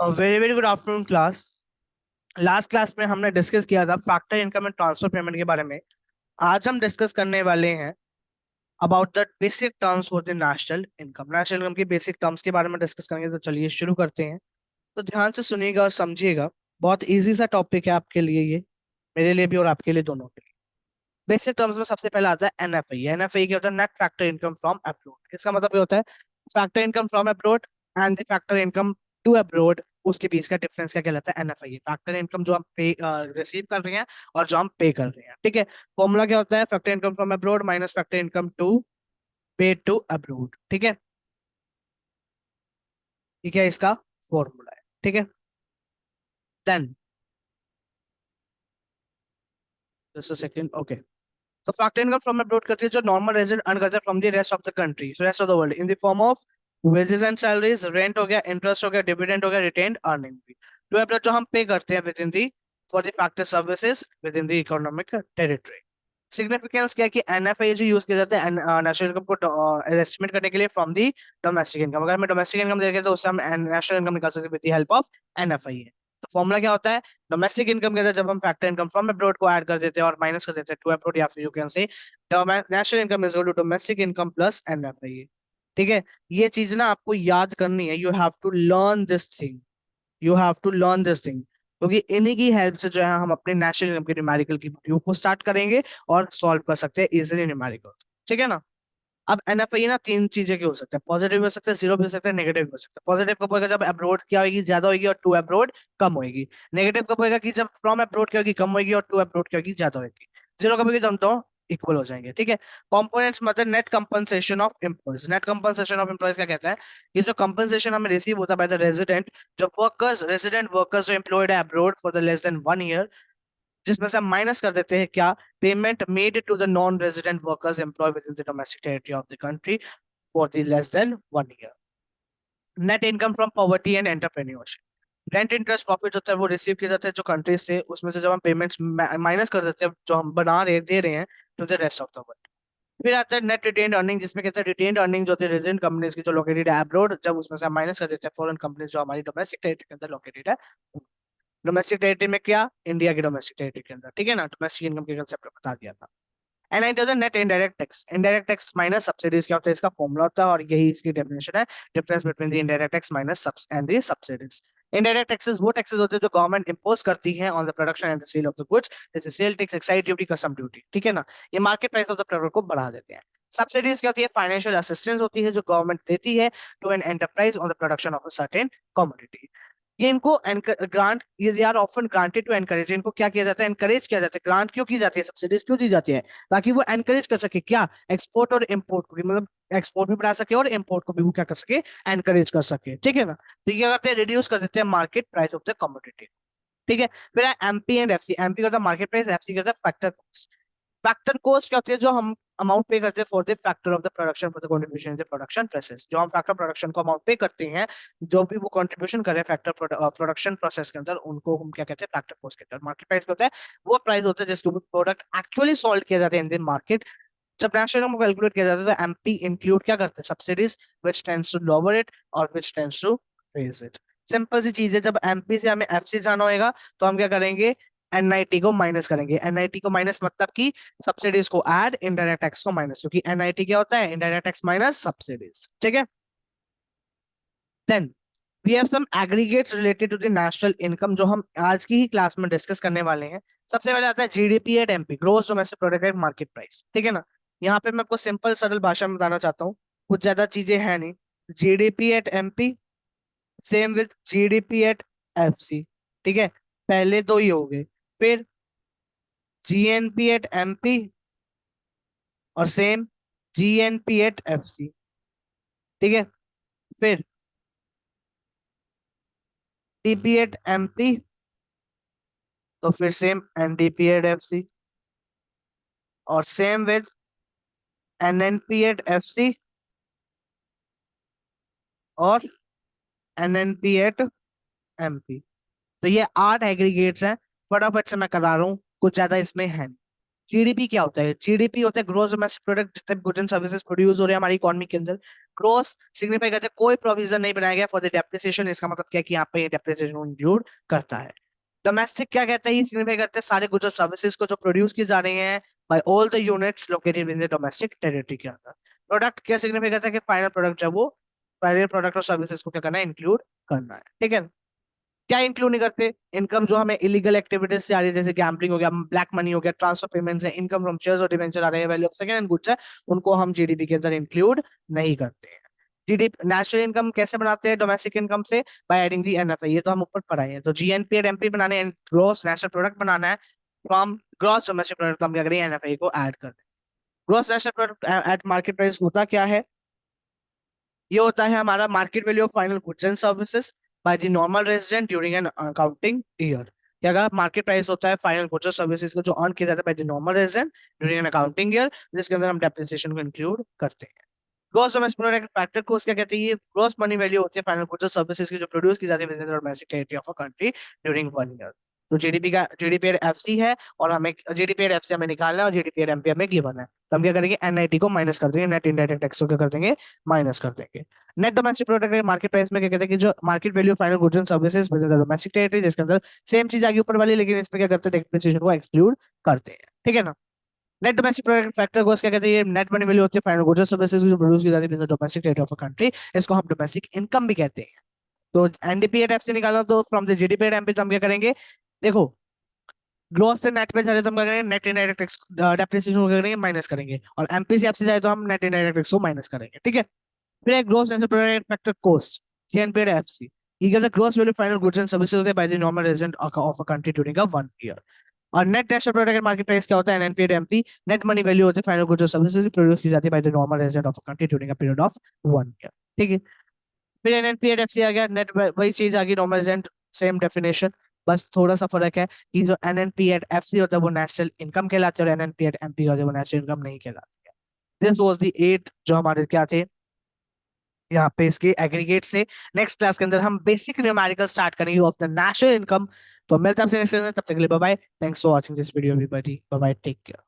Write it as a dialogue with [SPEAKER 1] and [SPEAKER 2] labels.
[SPEAKER 1] Very very good afternoon class. Last class में हमने discuss किया था factor income and transfer payment के बारे में। आज हम डिस्कस करने वाले हैं about the basic terms for the national income. National income की बेसिक टर्म्स के बारे में डिस्कस करेंगे, तो चलिए शुरू करते हैं। तो ध्यान से सुनिएगा और समझिएगा। बहुत इजी सा टॉपिक है आपके लिए ये, मेरे लिए भी और आपके लिए, दोनों के लिए। बेसिक टर्म्स में सबसे पहला आता है एनएफआई। एनएफआई क्या होता है? Net factor income from abroad. इसका मतलब ये होता है factor income from abroad and the factor income to abroad, उसके बीच का डिफरेंस क्या कहलाता है? एनएफआई। फैक्टर इनकम जो हम पे रिसीव कर रहे हैं और जो हम पे कर रहे हैं, ठीक है। फॉर्मूला क्या होता है? Factor income from abroad minus factor income to pay to abroad, ठीक है। ठीक है, इसका फॉर्मूला है, ठीक है। Then just a second, okay. तो फैक्टर इनकम फ्रॉम अब्रोड करती है जो नॉर्मल रेजिडेंट अर्न करते हैं from the rest of the country, rest of the world, in the form of wages and salaries, rent हो गया, इंटरेस्ट हो गया, डिविडेंड हो गया, रिटेन्ड अर्निंग भी। टू अब्रोड जो हम पे करते हैं with in the for the factor services with in the economic territory. Significance क्या है कि एनएफआई जो यूज किया जाता है नेशनल इनकम को एस्टिमेट करने के लिए फ्रॉम दी डोमेस्टिक इनकम। अगर हमें डोमेस्टिक इनकम देखें तो उससे हम नेशनल इनकम निकाल सकते हैं with the help of NFI. तो फॉर्मूला क्या होता है? डोमेस्टिक इनकम के अंदर जब हम फैक्टर इनकम फ्रॉम अब्रोड को ऐड कर देते हैं और माइनस कर देते हैं टू अब्रोड, या फिर you can say national income is equal to domestic income plus NFI. ठीक है, ये चीज ना आपको याद करनी है। You have to learn this thing, you have to learn this thing, क्योंकि इन्हीं की हेल्प से जो है हम अपने नेशनल इनकम के न्यूमेरिकल की वीडियो को स्टार्ट करेंगे और सॉल्व कर सकते हैं इजिली न्यूमेरिकल। ठीक है ना। अब एनएफआई ना तीन चीजें के हो सकते हैं, पॉजिटिव भी हो सकते हैं, जीरो भी हो सकते हैं, नेगेटिव भी हो सकते हैं। पॉजिटिव कब होगा? जब अब्रोड क्या होगी? ज्यादा होगी और टू अब्रोड कम होगी। नेगेटिव कब होगा? कि जब फ्रॉम अब्रोड क्या होगी? कम होगी और टू अब्रोड क्या होगी? ज्यादा होगी। जीरो कब होगी? जब दोनों इक्वल हो जाएंगे, ठीक है। कंपोनेंट्स मतलब net compensation of employees. Net compensation of employees क्या कहता है? ये जो कंपनसेशन हमें रिसीव होता है बाय द रेजिडेंट, जब वर्कर्स, रेजिडेंट वर्कर्स जो एम्प्लॉयड है abroad for the less than 1 year, जिसमें से हम माइनस कर देते हैं क्या? Payment made to the non resident workers employ within the domestic territory of the country for the less than 1 year. Net income from poverty and entrepreneurship. Rent interest profit होता है वो रिसीव किए जाते हैं जो countries से, उसमें से जब हम पेमेंट्स माइनस कर देते हैं जो हम बना रहे दे रहे हैं to the rest of the world. फिर आता है नेट रिटेन्ड अर्निंग, जिसमें कहते हैं रिटेन्ड अर्निंग जो होती है रेजिडेंट कंपनीज की जो लोकेटेड है अब्रोड, जब उसमें से हम माइनस कर देते हैं फॉरेन कंपनीज जो हमारी डोमेस्टिक टेरिटरी के अंदर लोकेटेड है। डोमेस्टिक टेरिटरी में क्या? इंडिया की डोमेस्टिक टेरिटरी के अंदर, ठीक है ना। डोमेस्टिक इनकम के कंसेप्ट बता दिया था। एनआईटी होता है net indirect tax. Indirect tax minus subsidies क्या होता है? इसका फॉर्मूला होता है और यही इसकी डेफिनेशन है, difference between the indirect tax minus and the subsidies. Indirect taxes वो टैक्सेस होते हैं जो गवर्नमेंट इंपोज करती है on the production and the sale of the goods, जैसे sale tax, excise duty, custom duty, ठीक है ना। ये market price of the product को बढ़ा देते हैं। सब्सिडीज क्या होती है? फाइनेंशियल असिस्टेंस होती है जो गवर्नमेंट देती है to an enterprise on the production of a certain commodity. ये इनको ग्रांट, ये are often granted to encourage. इनको क्या किया जाता है? एनकरेज किया जाता है। ग्रांट क्यों की जाती है? सब्सिडीज क्यों दी जाती है? ताकि वो एनकरेज कर सके क्या? एक्सपोर्ट और इम्पोर्ट को भी, मतलब एक्सपोर्ट भी बढ़ा सके और इम्पोर्ट को भी वो क्या कर सके? एनकरेज कर सके, ठीक है ना। तो ये क्या करते हैं? रिड्यूस कर देते हैं market price of the commodity, ठीक है। फिर एमपी एंड एफसी। एमपी का मार्केट प्राइस, एफसी का फैक्टर कॉस्ट। फैक्टर कॉस्ट क्या होती है? जो हम अमाउंट पे करते हैं for the factor of the production for the contribution in the production process. जो हम फैक्टर प्रोडक्शन को अमाउंट पे करते हैं, जो भी वो कंट्रीब्यूशन करें फैक्टर प्रोडक्शन प्रोसेस के अंदर, उनको हम क्या कहते हैं? फैक्टर कॉस्ट कहते हैं। मार्केट प्राइस क्या होता है? वो प्राइस होता है जिसके ऊपर प्रोडक्ट एक्चुअली सोल्ड किया जाता है इन द मार्केट। जब नेशनल इनकम को कैलकुलेट किया जाता है तो एमपी इंक्लूड क्या करते हैं? Subsidies which tends to lower it और which tends to raise it. Simple सी चीज है। जब एमपी से हमें एफसी जाना होगा तो हम क्या करेंगे? एनआईटी को माइनस करेंगे। एनआईटी को माइनस मतलब कि सब्सिडीज को ऐड, इनडायरेक्ट टैक्स को माइनस, क्योंकि एनआईटी क्या होता है? इनडायरेक्ट टैक्स माइनस सब्सिडीज, ठीक है। Then we have some aggregates related to the national income जो हम आज की ही क्लास में डिस्कस करने वाले हैं। सबसे पहले आता है GDP at MP, gross domestic product at market price, ठीक है ना। यहाँ पे मैं आपको सिंपल सरल भाषा में बताना चाहता हूँ, कुछ ज्यादा चीजें हैं नहीं। GDP at MP same with GDP at FC, ठीक है। पहले दो ही हो गए। फिर जीएनपी एट एमपी और सेम जीएनपी एट एफसी, ठीक है। फिर डीपी एट एमपी, तो फिर सेम एनडीपी एट एफसी, और same with NNP at FC और एनएनपी एट एमपी। तो ये 8 एग्रीगेट्स हैं। फटाफट से मैं करा रहा हूँ, कुछ ज्यादा इसमें है नहीं। जीडीपी क्या होता है? जीडीपी होता है ग्रोस डोमेस्टिक प्रोडक्ट, जितने गुड्स एंड सर्विसेज प्रोड्यूस हो रहे हैं हमारी इकोनॉमी के अंदर। ग्रोस सिग्निफाई करता है कोई प्रोविजन नहीं बनाया गया फॉर द डेप्रिसिएशन, इसका मतलब क्या है कि यहाँ पे डेप्रिसिएशन इंक्लूड करता है। डोमेस्टिक क्या कहता है? ये सिग्निफाई करता है सारे गुड्स और सर्विसेज को जो प्रोड्यूस किए जा रहे हैं by all the units located in the domestic territory के अंदर। प्रोडक्ट क्या सिग्निफाई करता है कि फाइनल प्रोडक्ट जो है वो फाइनल प्रोडक्ट और सर्विसेज को क्या करना है? इंक्लूड करना है। ठीक है, क्या इंक्लूड नहीं करते? इनकम जो हमें इलीगल एक्टिविटीज से आ रही है, जैसे गैम्बलिंग हो गया, ब्लैक मनी हो गया, ट्रांसफर पेमेंट्स है, इनकम फ्रॉम शेयर्स और डिवेंचर आ रहे हैं, value of second hand goods है, उनको हम जीडीपी के अंदर इंक्लूड नहीं करते हैं। जीडीपी नेशनल इनकम कैसे बनाते हैं डोमेस्टिक इनकम से? बाय एडिंग दी एनएफआई, ये तो हम ऊपर पढ़ाए हैं। तो जीएनपी और एमपी बनाने हैं, ग्रॉस नेशनल प्रोडक्ट बनाना है फ्रॉम ग्रॉस डोमेस्टिक प्रोडक्ट, तो हम क्या करेंगे? एनएफआई को ऐड कर दें। Gross national product at market price होता क्या है? ये होता है हमारा market value of final goods and services by the normal resident during an accounting year. क्या अगर मार्केट प्राइस होता है फाइनल गुड्स और सर्विसेज को जो अर्न किया जाता है by the normal resident during an accounting year, जिसके अंदर हम डेप्रिसिएशन को इंक्लूड करते हैं। ग्रॉस डोमेस्टिक प्रोडक्ट फैक्टर को क्या कहते हैं? ये ग्रॉस मनी वैल्यू होती है फाइनल गुड्स और सर्विसेज की जो प्रोड्यूस की जाती है with in the domestic territory of a country during one year. तो जीडीपी का जीडीपी एफसी है, और हमें जीडीपी एफसी हमें निकालना है, और जीडीपी एमपी हमें गिवन है। तो हम क्या करेंगे? एनआईटी को माइनस कर देंगे, नेट इनडायरेक्ट टैक्स को क्या कर देंगे? माइनस कर देंगे। Net domestic product market price में क्या कहते हैं कि जो market value final goods and services with in the domestic territory, जिसके अंदर सेम चीज आगे ऊपर वाली, लेकिन इसमें क्या करते हैं? डेप्रिसिएशन को एक्सक्लूड करते हैं। ठीक है ना? नेट डोमेस्टिक प्रोडक्ट फैक्टर को क्या कहते हैं? ये नेट मनी वैल्यू होती है फाइनल गुड्स और सर्विसेज जो प्रोड्यूस की जाती है domestic territory of a country, इसको हम डोमेस्टिक इनकम भी कहते हैं। तो एनडीपी एट एफ से निकालना, तो from the GDP at MP, तो हम क्या करेंगे? देखो, ग्रॉस से नेट पे जा रहे तो हम क्या करेंगे? नेट इनडायरेक्ट टैक्स डेप्रिसिएशन को क्या करेंगे? माइनस करेंगे। और एमपी से एफसी जाए तो हम नेट इनडायरेक्ट टैक्स को माइनस करेंगे। ठीक है, फिर एक gross national product factor cost, GNP FC, ये क्या gross value final goods and services होते हैं by the normal resident of a country during a one year. और net national product market price क्या होता है? NNP MP, net money value होती है फाइनल गुड्स और सर्विसेज प्रोड्यूस की जाती है by the normal resident of a country during a period of one year. ठीक है, फिर एनएनपी एट एफसी आ गया, नेट वही चीज आ गई, नॉर्मल रेजिडेंट, सेम डेफिनेशन, बस थोड़ा सा फर्क है कि जो एनएनपी एट एफसी होता है वो नेशनल इनकम कहलाते हैं, और एनएनपी एट एमपी होता है वो नेशनल इनकम नहीं कहलाती है। दिस वाज द 8 जो हमारे क्या थे यहाँ पे इसके एग्रीगेट से। नेक्स्ट क्लास के अंदर हम बेसिक न्यूमेरिकल स्टार्ट करेंगे ऑफ द नेशनल इनकम। तो मिलता है आपसे नेक्स्ट, तब तक के लिए bye bye, thanks for watching this video everybody, bye bye, take care.